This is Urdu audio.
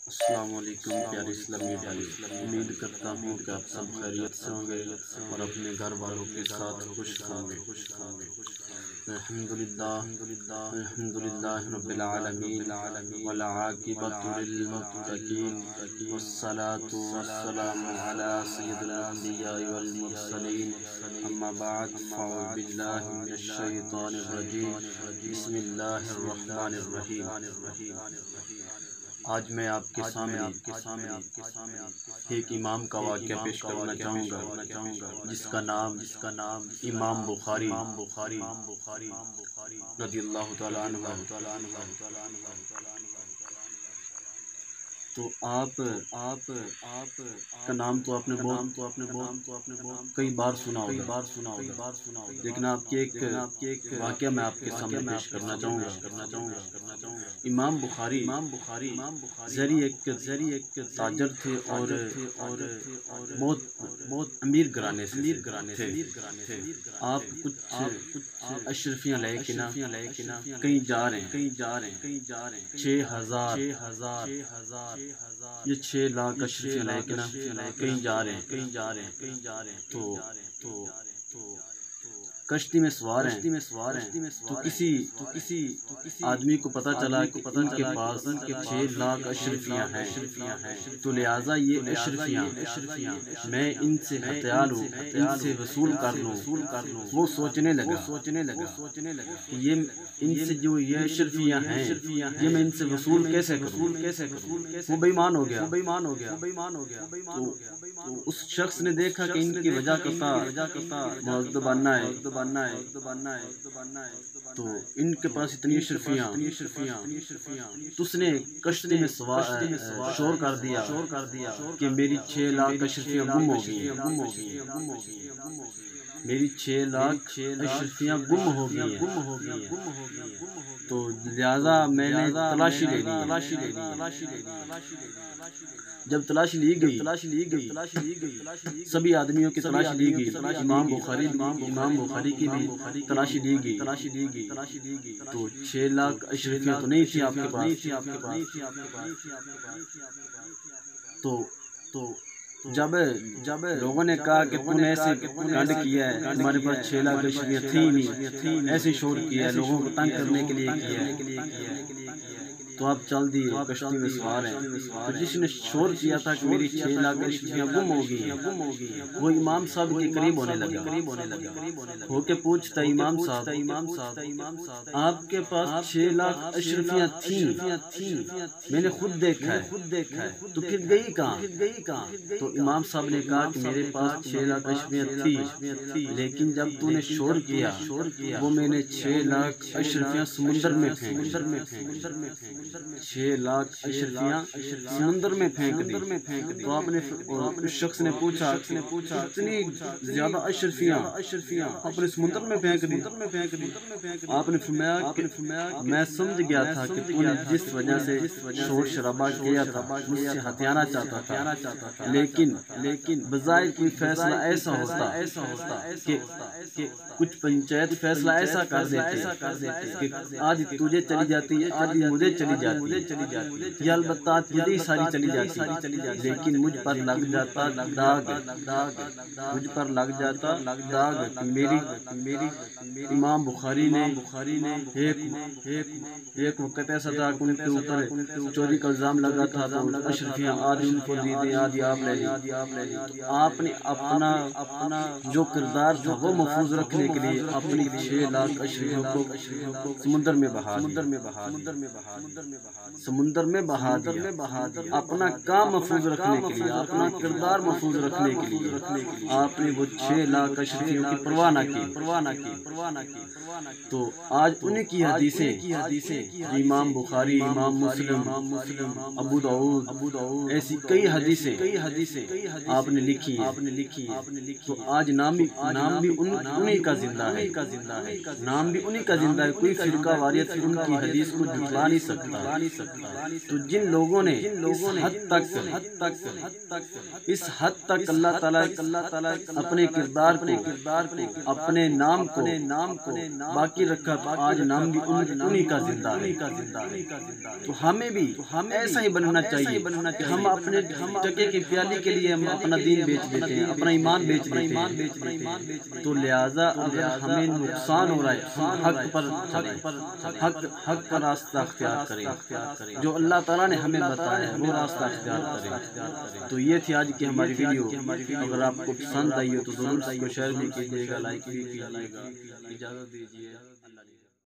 السلام علیکم پیارے اسلامی بھائی، امید کرتا ہوں کہ آپ سب خیریت سے ہوں گے اور اپنے گھر والوں کے ساتھ خوش ہوں گے۔ الحمدللہ رب العالمین والعاقبۃ للمتقین والصلاة والسلام علی سید الانبیاء والمرسلین، اما بعد فاعوذ باللہ من الشیطان الرجیم، بسم اللہ الرحمن الرحیم۔ آج میں آپ کے سامنے ایک امام کا واقعہ پیش کرنا چاہوں گا جس کا نام امام بخاری رضی اللہ تعالیٰ عنہ۔ تو آپ کا نام تو آپ نے بہت کئی بار سنا ہوگا، لیکن آپ کے ایک واقعہ میں آپ کے سامنے پیش کرنا چاہوں گا۔ امام بخاری زری ایک تاجر تھے اور بہت امیر گھرانے سے تھے۔ آپ کچھ اشرفیاں لے کے کہیں جا رہے ہیں، 6,000 یہ 6 لاکھ اشرفیاں لے کے کہیں جا رہے ہیں، تو کشتی میں سوار ہیں، تو کسی آدمی کو پتہ چلا کہ ان کے پاس 6 لاکھ اشرفیاں ہیں، تو لہٰذا یہ اشرفیاں میں ان سے ہتھیار ہوں، ان سے وصول کر لوں۔ وہ سوچنے لگا کہ یہ ان سے جو یہ اشرفیاں ہیں یہ میں ان سے وصول کیسے کروں۔ وہ بے ایمان ہو گیا۔ تو اس شخص نے دیکھا کہ ان کی وجہ مؤدبانہ ہے، تو ان کے پاس اتنی اشرفیاں، تو اس نے کشتی میں شور کر دیا کہ میری 6 لاکھ اشرفیاں گم ہو گئی ہیں، میری 6 لاکھ اشرفیاں گم ہو گئی ہیں، تو لہٰذا میں نے تلاشی لے لی۔ جب تلاشی لی گئی، سبھی آدمیوں کی تلاشی لی گئی، امام بخاری کی بھی تلاشی لی گئی، تو 6 لاکھ اشرفیاں تو نہیں تھی آپ کے پاس۔ تو جب لوگوں نے کہا کہ تم نے ایسے کانڈ کیا ہے، تمہارے پاس 6 لاکھ اشرفیاں تھی نہیں، ایسے شور کیا ہے، لوگوں کو تنگ کرنے کے لیے کیا ہے، تو آپ چل دیے، کشتی میں سوار ہیں۔ تو جس نے شور کیا تھا کہ میری 6 لاکھ اشرفیاں گم ہو گئی ہیں، وہ امام صاحب کے قریب ہونے لگا، ہو کے پوچھتا امام صاحب آپ کے پاس 6 لاکھ اشرفیاں تھیں، میں نے خود دیکھا ہے، تو پھر گئی کہاں؟ تو امام صاحب نے کہا کہ میرے پاس 6 لاکھ اشرفیاں تھی، لیکن جب تو نے شور کیا وہ میں نے 6 لاکھ اشرفیاں سمندر میں پھینک 6 لاکھ اشرفیاں سمندر میں پھینک دی۔ تو آپ نے اس شخص نے پوچھا اتنی زیادہ اشرفیاں آپ نے سمندر میں پھینک دی؟ آپ نے فرمایا کہ میں سمجھ گیا تھا کہ تو نے جس وجہ سے شور شرابہ کیا تھا مجھ سے ہتھیانا چاہتا تھا، لیکن بظاہر کوئی فیصلہ ایسا ہوتا کہ کچھ پنچایت فیصلہ ایسا کر دیتے کہ آج تجھے چلی جاتی ہے، آج مجھے چلی جاتی، یا البتہ تجھے ساری چلی جاتی، لیکن مجھ پر لگ جاتا داغ، میری امام بخاری نے ایک وقت ایسا تھا کہ ان کے اوپر چوری کا الزام لگا تھا، تو اشرفیاں آدھی ان کو دی دیں، آدھی آپ لے لیں۔ تو آپ نے اپنا جو کردار تھا وہ محفوظ رکھنے کے لیے اپنی 6 لاکھ اشرفیوں کو سمندر میں بہا دیا، اپنا کام محفوظ رکھنے کے لیے، اپنا کردار محفوظ رکھنے کے لیے آپ نے وہ 6 لاکھ اشرفیوں کی پرواہ نہ کی۔ تو آج انہیں کی حدیثیں امام بخاری، امام مسلم، ابو داؤد، ایسی کئی حدیثیں آپ نے لکھی ہیں، تو آج نام بھی انہیں کا زندہ ہے، کوئی فرقہ واریت ان کی حدیث کو جھٹلا نہیں سکتا۔ تو جن لوگوں نے اس حد تک اللہ تعالیٰ اپنے کردار کو اپنے نام کو باقی رکھا، آج نام بھی انہی کا زندہ ہے۔ تو ہمیں بھی ایسا ہی بننا چاہیے کہ ہم اپنے ٹکے کی پیالی کے لیے ہم اپنا دین بیچ دیتے ہیں، اپنا ایمان بیچ دیتے ہیں۔ تو لہٰذا اگر ہمیں نقصان ہو رہا ہے، حق پر چلیں، حق کا راستہ اختیار کریں، جو اللہ تعالیٰ نے ہمیں بتایا ہے وہ راستہ اختیار کریں۔ تو یہ تھی آج کی ہماری ویڈیو۔ اگر آپ کو پسند آئی ہو تو ضرور اس کو شیئر بھی کیجیے گا، لائک بھی کیجیے گا۔ اجازت دیجیے۔